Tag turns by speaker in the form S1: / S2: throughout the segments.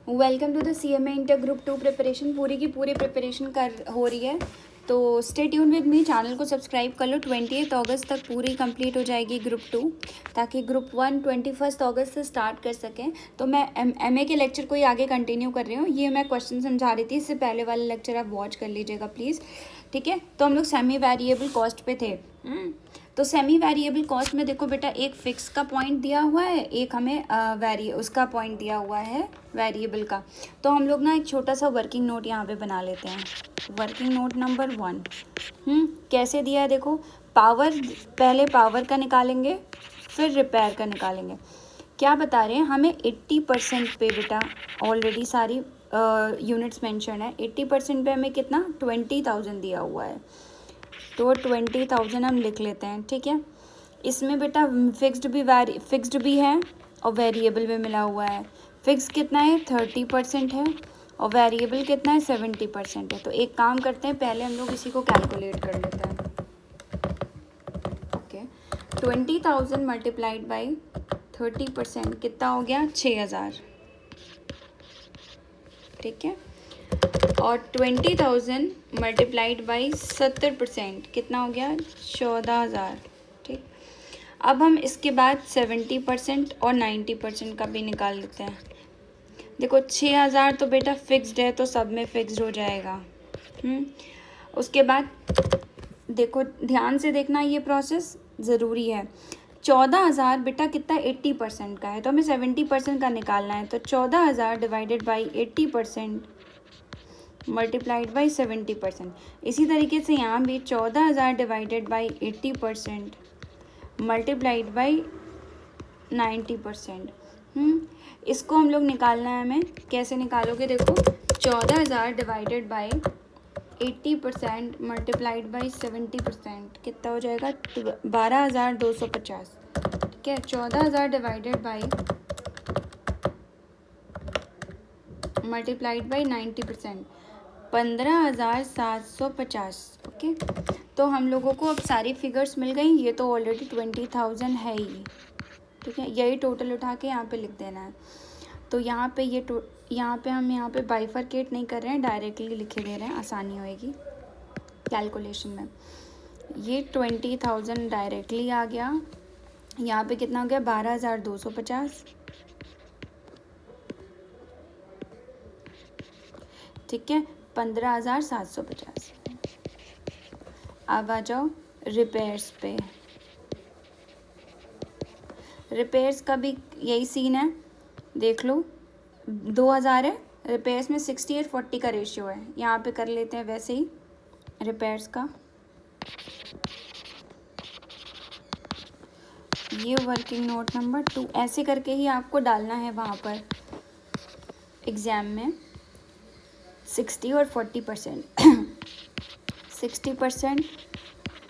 S1: Welcome to the CMA inter group 2 preparation. पूरी की पूरी प्रिपरेशन हो रही है, तो stay tune with me. Channel को सब्सक्राइब कर लो। 28 अगस्त तक पूरी कंप्लीट हो जाएगी ग्रुप 2, ताकि ग्रुप 1 21 अगस्त से स्टार्ट कर सकें। तो मैं MA के लेक्चर को ही आगे कंटिन्यू कर रही हूँ। ये मैं क्वेश्चन समझा रही थी, इससे पहले वाला लेक्चर आप वॉच कर लीजिएगा प्लीज़, ठीक है। तो हम लोग सेमी वेरिएबल कॉस्ट पे थे। तो सेमी वेरिएबल कॉस्ट में देखो बेटा, एक फिक्स का पॉइंट दिया हुआ है, एक हमें उसका पॉइंट दिया हुआ है वेरिएबल का। तो हम लोग ना एक छोटा सा वर्किंग नोट यहाँ पे बना लेते हैं। Working note number 1। कैसे दिया है देखो। पावर, पहले पावर का निकालेंगे, फिर रिपेयर का निकालेंगे। क्या बता रहे हैं हमें 80% पे बेटा, ऑलरेडी सारी यूनिट्स मेंशन है। 80% पे हमें कितना 20,000 दिया हुआ है, तो 20,000 हम लिख लेते हैं, ठीक है। इसमें बेटा फिक्स्ड भी है और वेरिएबल भी मिला हुआ है। फिक्स कितना है 30% है, और वेरिएबल कितना है 70% है। तो एक काम करते हैं, पहले हम लोग इसी को कैलकुलेट कर लेते हैं। ओके, 20,000 मल्टीप्लाइड बाई 30% कितना हो गया 6,000, ठीक है। और 20,000 मल्टीप्लाइड बाई 70% कितना हो गया 14,000, ठीक। अब हम इसके बाद 70% और 90% का भी निकाल लेते हैं। देखो 6,000 तो बेटा फिक्स्ड है, तो सब में फिक्स्ड हो जाएगा। उसके बाद देखो, ध्यान से देखना, ये प्रोसेस ज़रूरी है। 14,000 बेटा कितना 80% का है, तो हमें 70% का निकालना है। तो 14,000 डिवाइडेड बाई 80% मल्टीप्लाइड बाई 70%। इसी तरीके से यहाँ भी 14,000 डिवाइडेड बाई 80% मल्टीप्लाइड बाई 90%। इसको हम लोग निकालना है हमें। कैसे निकालोगे देखो, 14,000 डिवाइडेड बाई 80% मल्टीप्लाइड बाई 70% कितना हो जाएगा 12,250, ठीक है। 14,000 divided by multiplied by 90% 15,750, okay. तो हम लोगों को अब सारी फिगर्स मिल गई। ये तो ऑलरेडी 20,000 है ही, ठीक है। यही टोटल उठा के यहाँ पे लिख देना है। तो यहाँ पे हम यहाँ पे बाइफरकेट नहीं कर रहे हैं, डायरेक्टली लिखे दे रहे हैं, आसानी होएगी कैलकुलेशन में। ये 20,000 डायरेक्टली आ गया। यहाँ पे कितना हो गया 12,250, ठीक है। 15,750। अब आ जाओ रिपेयर्स पे। रिपेयर्स का भी यही सीन है, देख लो। 2,000 है, रिपेयर्स में 60/40 का रेशियो है। यहाँ पे कर लेते हैं वैसे ही रिपेयर्स का। ये वर्किंग नोट नंबर 2, ऐसे करके ही आपको डालना है वहाँ पर एग्ज़ाम में। 60 और 40%, 60%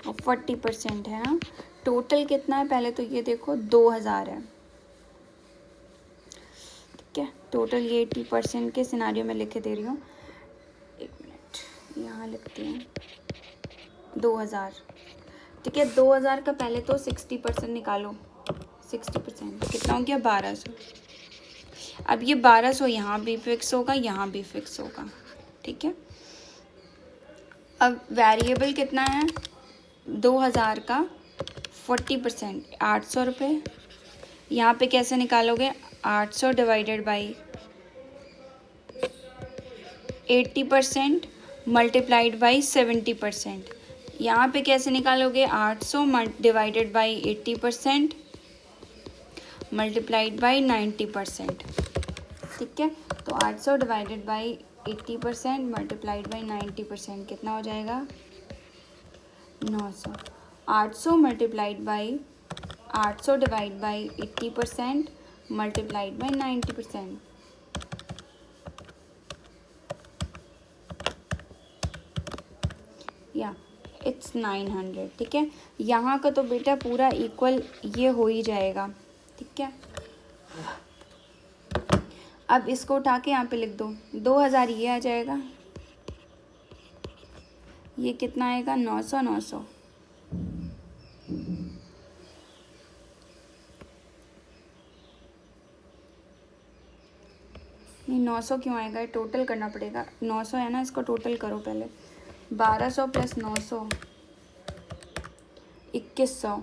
S1: और 40% है ना। टोटल कितना है पहले तो ये देखो 2,000 है, ठीक है। टोटल ये 80% के सिनारियो में लिखे दे रही हूँ। एक मिनट, यहाँ लिखती हैं 2,000, ठीक है। 2,000 का पहले तो 60% निकालो। 60% कितना हो गया 1,200। अब ये 1,200 यहाँ भी फिक्स होगा, यहाँ भी फिक्स होगा, ठीक है। अब वेरिएबल कितना है 2,000 का 40%, 800 रुपये। यहाँ पे कैसे निकालोगे, 800 डिवाइडेड बाई 80% मल्टीप्लाइड बाई 70%। यहाँ पे कैसे निकालोगे, 800 डिवाइडेड बाई 80% मल्टीप्लाइड बाई 90%, ठीक है। तो 800 डिवाइडेड बाई 80% मल्टीप्लाइड बाई 90% कितना हो जाएगा 900। 800 multiplied by 800 divide by 80% multiplied by 90%, या इट्स 900, ठीक है। यहाँ का तो बेटा पूरा इक्वल ये हो ही जाएगा, ठीक है। अब इसको उठा के यहाँ पे लिख दो, 2,000 ये आ जाएगा, ये कितना आएगा 900, 900। नहीं 900 क्यों आएगा, टोटल करना पड़ेगा। 900 है ना, इसको टोटल करो पहले। 1200 प्लस 900 2100।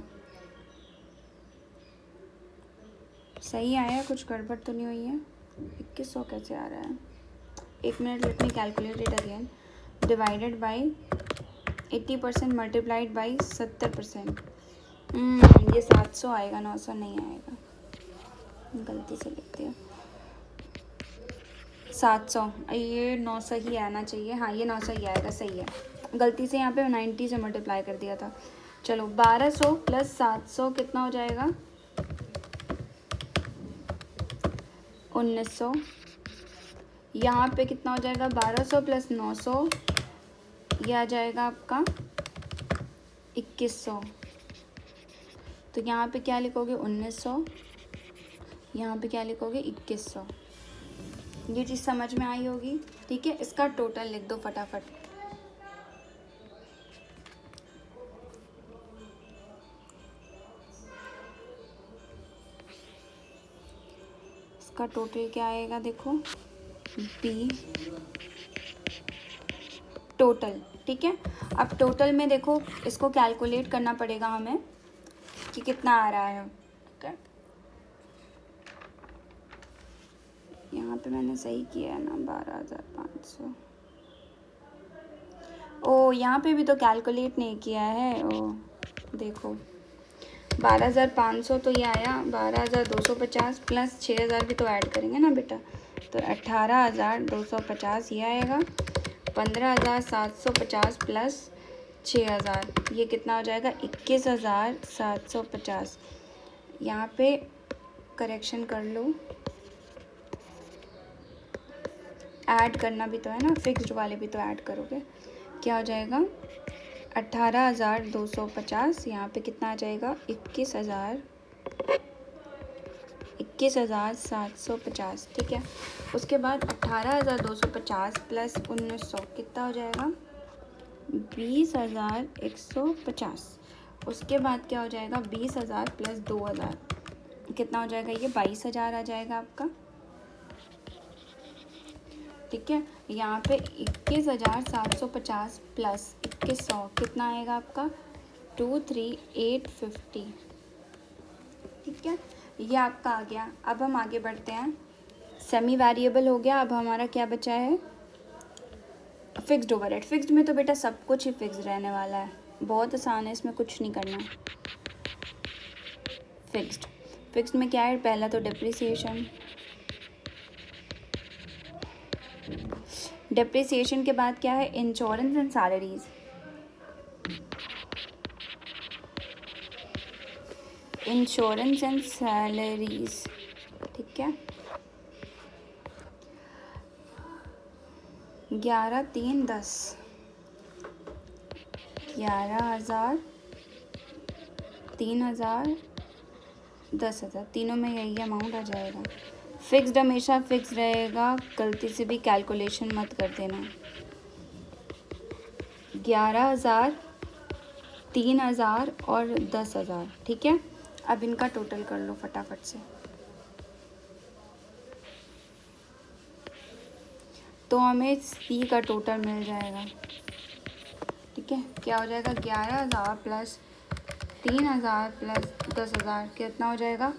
S1: सही आया, कुछ गड़बड़ तो नहीं हुई है? 2100 कैसे आ रहा है? 1 minute, let me calculate it again. Divided by 80% multiplied by 70%। ये 700 आएगा, 900 नहीं आएगा, गलती से लिख दिया। 700, ये 900 ही आना चाहिए। हाँ ये 900 ही आएगा, सही है। गलती से यहाँ पे 90 से मल्टीप्लाई कर दिया था। चलो 1200 प्लस 700 कितना हो जाएगा? 1900। यहाँ पे कितना हो जाएगा? 1200 प्लस 900, ये आ जाएगा आपका 2100। तो यहाँ पे क्या लिखोगे? 1900। यहाँ पे क्या लिखोगे? 2100। ये चीज़ समझ में आई होगी, ठीक है। इसका टोटल लिख दो फटाफट। इसका टोटल क्या आएगा देखो, बी टोटल, ठीक है। अब टोटल में देखो, इसको कैलकुलेट करना पड़ेगा हमें कि कितना आ रहा है, ठीक है। यहाँ पे मैंने सही किया है ना, 12,500। ओ यहाँ पे भी तो कैलकुलेट नहीं किया है। ओ देखो 12,500 तो ये आया, 12,250 प्लस 6,000 भी तो ऐड करेंगे ना बेटा, तो 18,250 ये आएगा। 15,750 प्लस 6,000, ये कितना हो जाएगा? 21,750। यहाँ पे करेक्शन कर लो, ऐड करना भी तो है ना, फिक्स्ड वाले भी तो ऐड करोगे। क्या हो जाएगा? 18,250, यहाँ पे कितना आ जाएगा? 21,750, ठीक है। उसके बाद 18,250 प्लस 1900 कितना हो जाएगा? 20,150। उसके बाद क्या हो जाएगा? 20,000 प्लस 2,000 कितना हो जाएगा? ये 22,000 आ जाएगा आपका, ठीक है। यहाँ पे 21,750 प्लस 2100 कितना आएगा आपका? 23,850, ठीक है। ये आपका आ गया। अब हम आगे बढ़ते हैं। सेमी वेरिएबल हो गया, अब हमारा क्या बचा है? Fixed overhead. फिक्स्ड में तो बेटा सब कुछ ही फिक्स्ड रहने वाला है, बहुत आसान है, इसमें कुछ नहीं करना। फिक्स्ड में क्या है? पहला तो डिप्रिसिएशन। डिप्रिसिएशन के बाद क्या है? Insurance and salaries. Insurance and salaries, ठीक है। 11, 3, 10, 11,000, 3,000, 10,000, तीनों में यही अमाउंट आ जाएगा। फिक्स्ड हमेशा फिक्स रहेगा, गलती से भी कैलकुलेशन मत कर देना। 11,000, 3,000 और 10,000, ठीक है। अब इनका टोटल कर लो फटाफट से। तो हमें सी का टोटल मिल जाएगा, ठीक है। क्या हो जाएगा? 11,000 प्लस 3,000 प्लस 10,000 कितना हो जाएगा?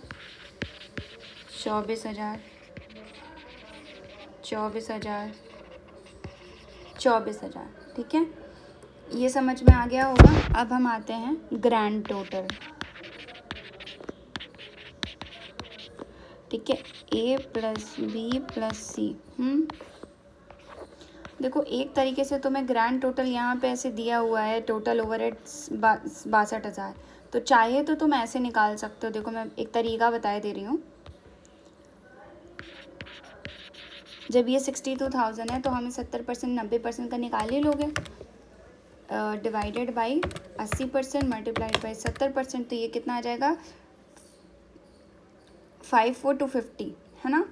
S1: 24,000, 24,000, 24,000, ठीक है। ये समझ में आ गया होगा। अब हम आते हैं ग्रैंड टोटल, ठीक है। ए प्लस बी प्लस सी। देखो एक तरीके से तो मैं ग्रैंड टोटल यहाँ पे ऐसे दिया हुआ है, टोटल ओवरहेड्स 62,000, तो चाहे तो तुम ऐसे निकाल सकते हो। देखो मैं एक तरीका बता दे रही हूँ। जब ये 62,000 है तो हमें 70% 90% का निकाल ही लोगे, डिवाइडेड बाई 80% मल्टीप्लाइड बाई 70%, तो ये कितना आ जाएगा? 54,250, है ना।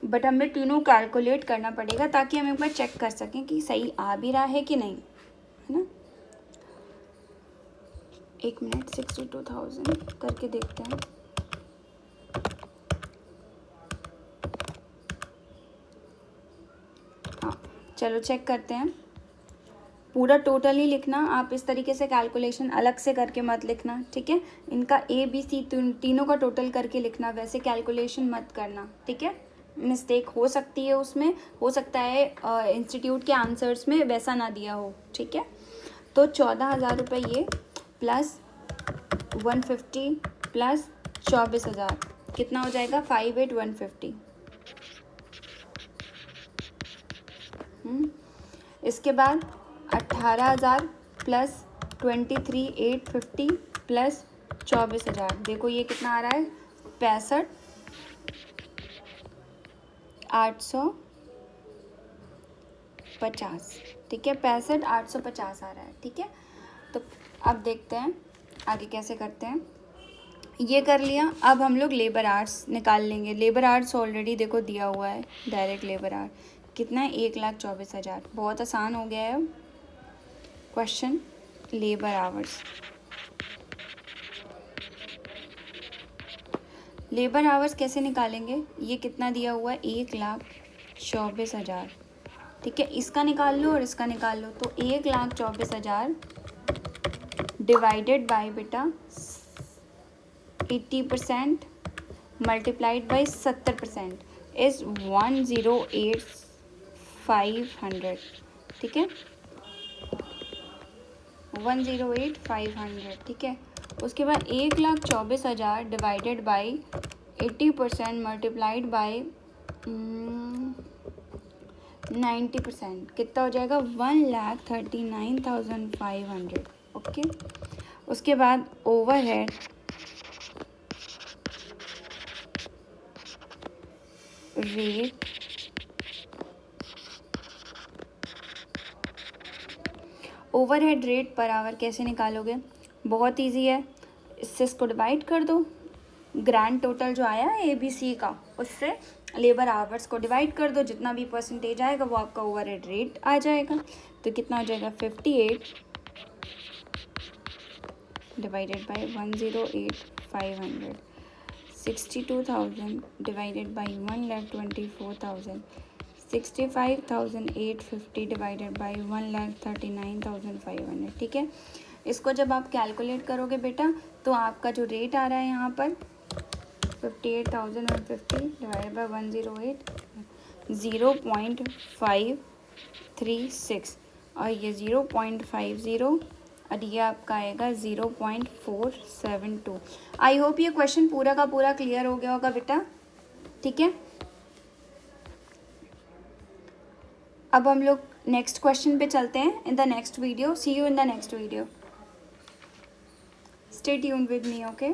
S1: बट हमें तीनों कैलकुलेट करना पड़ेगा ताकि हम एक बार चेक कर सकें कि सही आ भी रहा है कि नहीं, है ना। 1 मिनट, 62,000 करके देखते हैं। हाँ चलो चेक करते हैं। पूरा टोटल ही लिखना, आप इस तरीके से कैलकुलेशन अलग से करके मत लिखना, ठीक है। इनका ABC तीनों का टोटल करके लिखना, वैसे कैलकुलेशन मत करना, ठीक है। मिस्टेक हो सकती है उसमें, हो सकता है इंस्टीट्यूट के आंसर्स में वैसा ना दिया हो, ठीक है। तो 14,000 रुपये ये प्लस 150 प्लस 24,000 कितना हो जाएगा? 58,150। इसके बाद 18,000 प्लस 23,850 प्लस 24,000, देखो ये कितना आ रहा है? 65,850, ठीक है। 65,850 आ रहा है, ठीक है। तो अब देखते हैं आगे कैसे करते हैं। ये कर लिया, अब हम लोग लेबर आवर्स निकाल लेंगे। लेबर आवर्स ऑलरेडी देखो दिया हुआ है, डायरेक्ट लेबर आवर कितना है? 1,24,000। बहुत आसान हो गया है अब question. Labour hours, labour hours कैसे निकालेंगे? ये कितना दिया हुआ है? 1,24,000, ठीक है। इसका निकाल लो और इसका निकाल लो, तो 1,24,000 डिवाइडेड बाय बेटा 80% मल्टीप्लाइड बाई 70% इज़ 108,500, ठीक है। 108,500, ठीक है। उसके बाद 1,24,000 डिवाइडेड बाई 80% मल्टीप्लाइड बाई 90% कितना हो जाएगा? 1,39,500, ओके। उसके बाद overhead rate overhead rate per hour कैसे निकालोगे? बहुत इजी है, इससे इसको डिवाइड कर दो। ग्रैंड टोटल जो आया है ABC का, उससे लेबर आवर्स को डिवाइड कर दो, जितना भी परसेंटेज आएगा वो आपका ओवरहेड रेट आ जाएगा। तो कितना हो जाएगा? 58 divided by 108,500, 62,000 divided by 1,24,000, 65,850 divided by 1,39,500, ठीक है। इसको जब आप कैलकुलेट करोगे बेटा, तो आपका जो रेट आ रहा है यहाँ पर 58,150 डिवाइडेड बाई 108, 0.536, और ये 0.50, और ये आपका आएगा 0.472। आई होप ये क्वेश्चन पूरा का पूरा क्लियर हो गया होगा बेटा, ठीक है। अब हम लोग नेक्स्ट क्वेश्चन पे चलते हैं in the next video. See you in the next video, stay tuned with me, okay.